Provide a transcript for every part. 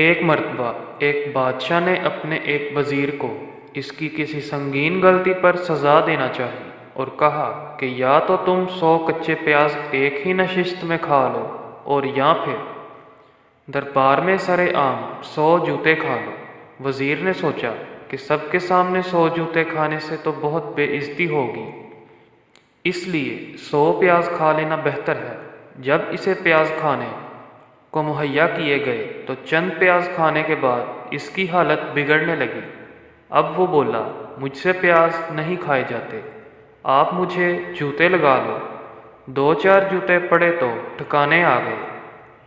ایک مرتبہ ایک بادشاہ نے اپنے ایک وزیر کو اس کی کسی سنگین غلطی پر سزا دینا چاہی اور کہا کہ یا تو تم 100 کچے پیاز ایک ہی نشست میں کھا لو اور یا پھر دربار میں سر عام 100 جوتے کھا لو۔ وزیر نے سوچا کہ سب کے سامنے 100 جوتے کھانے سے تو بہت بے عزتی ہوگی، اس لیے 100 پیاز کھا لینا بہتر ہے۔ جب اسے پیاز کھانے کو مہیا کیے گئے تو چند پیاز کھانے کے بعد اس کی حالت بگڑنے لگی۔ اب وہ بولا، مجھ سے پیاز نہیں کھائے جاتے، آپ مجھے جوتے لگا لو۔ 2-4 جوتے پڑے تو ٹھکانے آ گئے۔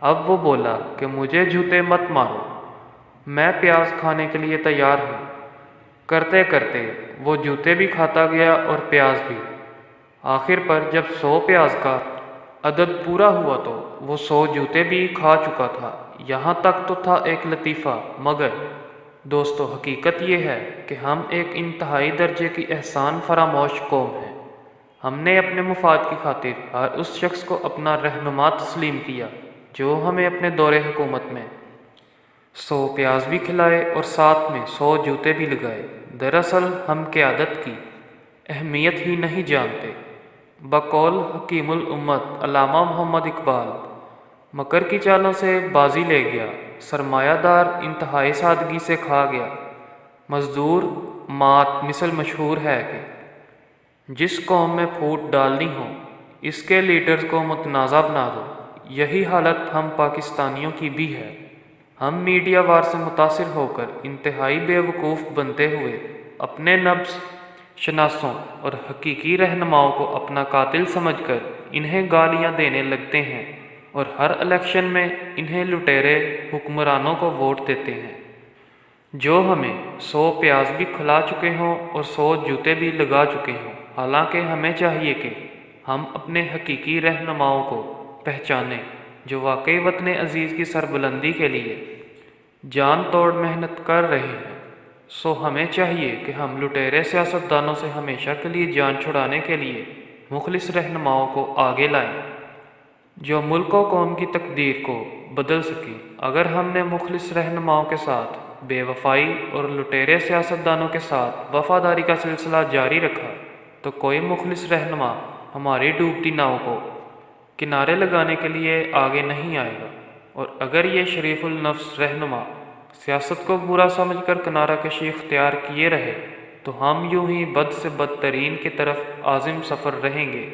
اب وہ بولا کہ مجھے جوتے مت مارو، میں پیاز کھانے کے لیے تیار ہوں۔ کرتے کرتے وہ جوتے بھی کھاتا گیا اور پیاز بھی۔ آخر پر جب 100 پیاز کا عدد پورا ہوا تو وہ 100 جوتے بھی کھا چکا تھا۔ یہاں تک تو تھا ایک لطیفہ، مگر دوستو حقیقت یہ ہے کہ ہم ایک انتہائی درجے کی احسان فراموش قوم ہیں۔ ہم نے اپنے مفاد کی خاطر ہر اس شخص کو اپنا رہنما تسلیم کیا جو ہمیں اپنے دور حکومت میں 100 پیاز بھی کھلائے اور ساتھ میں 100 جوتے بھی لگائے۔ دراصل ہم قیادت کی اہمیت ہی نہیں جانتے۔ بقول حکیم الامت علامہ محمد اقبال، مکر کی چالوں سے بازی لے گیا، سرمایہ دار انتہائی سادگی سے کھا گیا۔ مزدور مات مثل مشہور ہے کہ جس قوم میں پھوٹ ڈالنی ہو اس کے لیڈرز کو متنازع بنا دو۔ یہی حالت ہم پاکستانیوں کی بھی ہے۔ ہم میڈیا وار سے متاثر ہو کر انتہائی بے وقوف بنتے ہوئے اپنے نبض شناسوں اور حقیقی رہنماؤں کو اپنا قاتل سمجھ کر انہیں گالیاں دینے لگتے ہیں اور ہر الیکشن میں انہیں لٹیرے حکمرانوں کو ووٹ دیتے ہیں جو ہمیں 100 پیاز بھی کھلا چکے ہوں اور 100 جوتے بھی لگا چکے ہوں۔ حالانکہ ہمیں چاہیے کہ ہم اپنے حقیقی رہنماؤں کو پہچانیں جو واقعی وطن عزیز کی سربلندی کے لیے جان توڑ محنت کر رہے ہیں۔ سو ہمیں چاہیے کہ ہم لٹیرے سیاستدانوں سے ہمیشہ کے لیے جان چھڑانے کے لیے مخلص رہنماؤں کو آگے لائیں جو ملک و قوم کی تقدیر کو بدل سکیں۔ اگر ہم نے مخلص رہنماؤں کے ساتھ بے وفائی اور لٹیرے سیاستدانوں کے ساتھ وفاداری کا سلسلہ جاری رکھا تو کوئی مخلص رہنما ہماری ڈوبتی ناؤ کو کنارے لگانے کے لیے آگے نہیں آئے گا، اور اگر یہ شریف النفس رہنما سیاست کو برا سمجھ کر کنارہ کشی اختیار کیے رہے تو ہم یوں ہی بد سے بدترین کی طرف عازم سفر رہیں گے۔